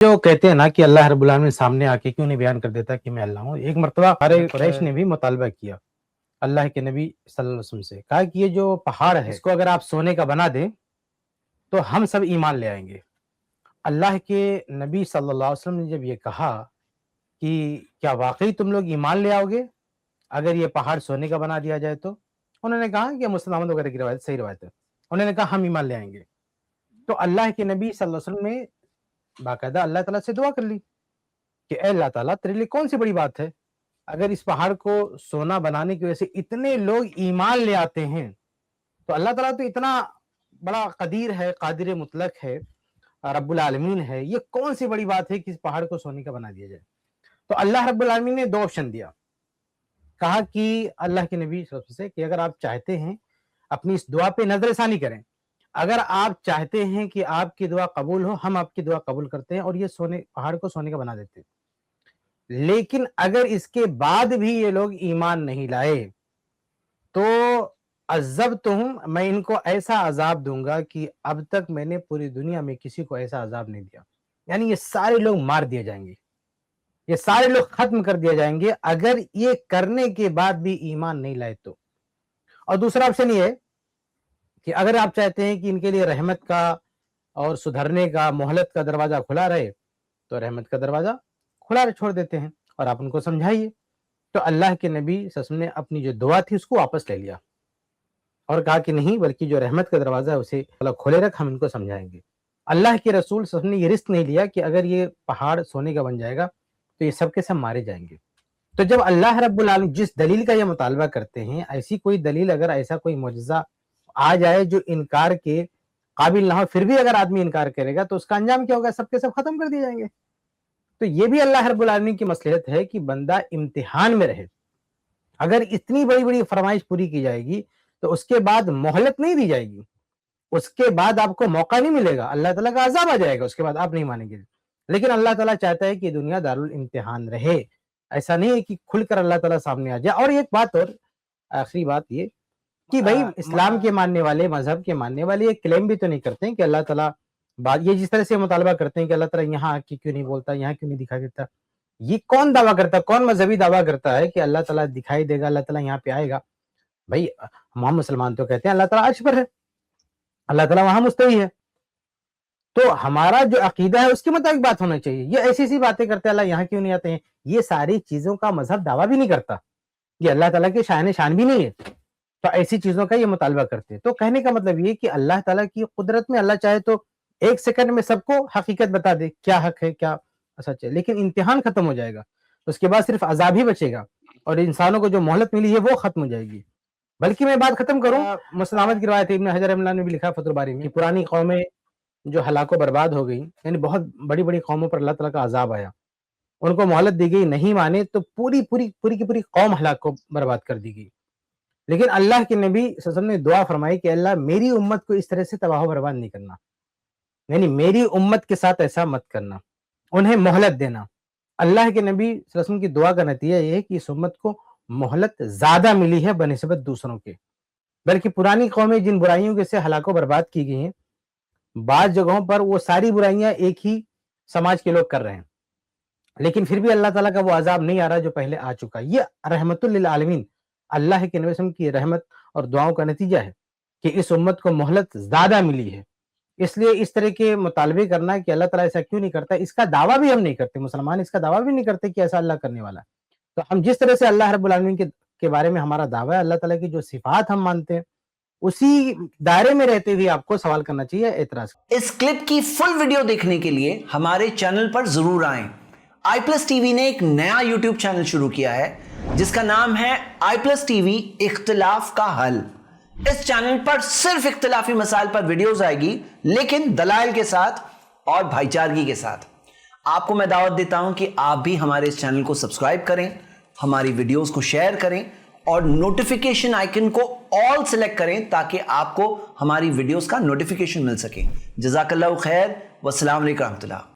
جو कहते हैं ना कि अल्लाह रब्बुल आलमीन सामने आके क्यों नहीं बयान कर देता कि मैं अल्लाह हूँ। एक मर्तबा सारे कुरैश ने भी मुतालबा किया अल्लाह के नबी सल्लल्लाहु अलैहि वसल्लम से, कहा कि ये जो पहाड़ है इसको अगर आप सोने का बना दें तो हम सब ईमान ले आएंगे। अल्लाह के नबी सल्लल्लाहु अलैहि वसल्लम ने जब ये कहा कि क्या वाकई तुम लोग ईमान ले आओगे अगर ये पहाड़ सोने का बना दिया जाए तो? उन्होंने कहा कि मुस्लिम वगैरह की रवायत सही रवायत है। उन्होंने कहा हम ईमान ले आएंगे। तो अल्लाह के नबी सल्लल्लाहु अलैहि वसल्लम ने बाकायदा अल्लाह ताला से दुआ कर ली कि ए अल्लाह ताला तेरे लिए कौन सी बड़ी बात है, अगर इस पहाड़ को सोना बनाने की वजह से इतने लोग ईमान ले आते हैं तो अल्लाह ताला तो इतना बड़ा कदीर है, कादिर मुतलक है, रब्बुल आलमीन है, ये कौन सी बड़ी बात है कि इस पहाड़ को सोने का बना दिया जाए। तो अल्लाह रब्बुल आलमीन ने 2 ऑप्शन दिया, कहा कि अल्लाह के नबी से कि अगर आप चाहते हैं अपनी इस दुआ पे नजरसानी करें, अगर आप चाहते हैं कि आपकी दुआ कबूल हो, हम आपकी दुआ कबूल करते हैं और ये पहाड़ को सोने का बना देते हैं। लेकिन अगर इसके बाद भी ये लोग ईमान नहीं लाए तो मैं इनको ऐसा अजाब दूंगा कि अब तक मैंने पूरी दुनिया में किसी को ऐसा अजाब नहीं दिया। यानी ये सारे लोग मार दिए जाएंगे, ये सारे लोग खत्म कर दिए जाएंगे अगर ये करने के बाद भी ईमान नहीं लाए तो। और दूसरा ऑप्शन ये है कि अगर आप चाहते हैं कि इनके लिए रहमत का और सुधरने का, मोहलत का दरवाजा खुला रहे तो रहमत का दरवाजा खुला छोड़ देते हैं और आप उनको समझाइए। तो अल्लाह के नबी सल्लल्लाहु अलैहि वसल्लम ने अपनी जो दुआ थी उसको वापस ले लिया और कहा कि नहीं, बल्कि जो रहमत का दरवाजा है उसे खोले रख, हम इनको समझाएंगे। अल्लाह के रसूल सल्लल्लाहु अलैहि वसल्लम ने ये रिस्क नहीं लिया कि अगर ये पहाड़ सोने का बन जाएगा तो ये सब के सब मारे जाएंगे। तो जब अल्लाह रब्बुल आलमीन जिस दलील का ये मुतालबा करते हैं, ऐसी कोई दलील, अगर ऐसा कोई मुअजिज़ा आ जाए जो इनकार के काबिल ना हो, फिर भी अगर आदमी इनकार करेगा तो उसका अंजाम क्या होगा? सब के सब खत्म कर दिए जाएंगे। तो ये भी अल्लाह रब्बुल आलमीन की मसलहत है कि बंदा इम्तिहान में रहे। अगर इतनी बड़ी बड़ी फरमाइश पूरी की जाएगी तो उसके बाद मोहलत नहीं दी जाएगी, उसके बाद आपको मौका नहीं मिलेगा, अल्लाह ताला का अजाब आ जाएगा, उसके बाद आप नहीं मानेंगे। लेकिन अल्लाह ताला चाहता है कि दुनिया दारुल इम्तिहान रहे, ऐसा नहीं है कि खुलकर अल्लाह ताला सामने आ जाए। और एक बात और, आखिरी बात ये कि भाई इस्लाम के मानने वाले, मजहब के मानने वाले ये क्लेम भी तो नहीं करते हैं कि अल्लाह ताला बात, ये जिस तरह से मुतालबा करते हैं कि अल्लाह ताला यहाँ आके क्यों नहीं बोलता, यहाँ क्यों नहीं दिखाई देता। ये कौन दावा करता है, कौन मजहबी दावा करता है कि अल्लाह ताला दिखाई देगा, अल्लाह ताला यहाँ पे आएगा? भाई हम मुसलमान तो कहते हैं अल्लाह ताला अर्श पर है, अल्लाह ताला वहां मुस्तवी है। तो हमारा जो अकीदा है उसके मुताबिक बात होना चाहिए। ये ऐसी ऐसी बातें करते हैं, अल्लाह यहाँ क्यों नहीं आते हैं, ये सारी चीजों का मजहब दावा भी नहीं करता, ये अल्लाह ताला के शान शान भी नहीं है। तो ऐसी चीजों का ये मुतालबा करते हैं। तो कहने का मतलब ये कि अल्लाह ताला की कुदरत में अल्लाह चाहे तो 1 सेकंड में सबको हकीकत बता दे, क्या हक है क्या सच है, लेकिन इम्तिहान खत्म हो जाएगा, उसके बाद सिर्फ अजाब ही बचेगा और इंसानों को जो मोहलत मिली है वो खत्म हो जाएगी। बल्कि मैं बात खत्म करूं, मुस्लिम अहमद की रिवायत है, इब्न हजर रहमतुल्लाह ने भी लिखा फतहुल बारी में कि पुरानी कौमें जो हलाको बर्बाद हो गई, यानी बहुत बड़ी बड़ी कौमों पर अल्लाह ताला का अजाब आया, उनको मोहलत दी गई, नहीं माने तो पूरी पूरी पूरी की पूरी कौम हलाक को बर्बाद कर दी गई। लेकिन अल्लाह के नबी सल्लल्लाहु अलैहि वसल्लम ने दुआ फरमाई कि अल्लाह मेरी उम्मत को इस तरह से तबाह बर्बाद नहीं करना, यानी मेरी उम्मत के साथ ऐसा मत करना, उन्हें मोहलत देना। अल्लाह के नबी सल्लल्लाहु अलैहि वसल्लम की दुआ का नतीजा ये है कि इस उम्मत को मोहलत ज्यादा मिली है बनिस्बत दूसरों के। बल्कि पुरानी कौमें जिन बुराइयों के से हलाको बर्बाद की गई हैं, बाज़ जगहों पर वो सारी बुराइयां एक ही समाज के लोग कर रहे हैं, लेकिन फिर भी अल्लाह ताला का वो अजाब नहीं आ रहा जो पहले आ चुका। ये रहमतुल लिल आलमीन, अल्लाह के नबी वसल्लम की रहमत और दुआओं का नतीजा है कि इस उम्मत को मोहलत ज्यादा मिली है। इसलिए इस तरह के मुतालबे करना है कि अल्लाह ताला ऐसा क्यों नहीं करता, इसका दावा भी हम नहीं करते, मुसलमान इसका दावा भी नहीं करते कि ऐसा अल्लाह करने वाला है। तो हम जिस तरह से अल्लाह रब्बुल आलमीन के बारे में हमारा दावा है, अल्लाह ताला की जो सिफात हम मानते हैं, उसी दायरे में रहते हुए आपको सवाल करना चाहिए, एतराज। इस क्लिप की फुल वीडियो देखने के लिए हमारे चैनल पर जरूर आएं। iPlus TV ने एक नया YouTube चैनल शुरू किया है जिसका नाम है iPlus TV इख्तिलाफ का हल। इस चैनल पर सिर्फ इख्तिलाफी मसाइल पर वीडियोस आएगी, लेकिन दलाइल के साथ और भाईचारगी के साथ। आपको मैं दावत देता हूं कि आप भी हमारे इस चैनल को सब्सक्राइब करें, हमारी वीडियोस को शेयर करें और नोटिफिकेशन आइकन को ऑल सेलेक्ट करें ताकि आपको हमारी वीडियोस का नोटिफिकेशन मिल सके। जज़ाकल्लाहु खैर, वस्सलाम अलैकुम रहमतुल्लाह।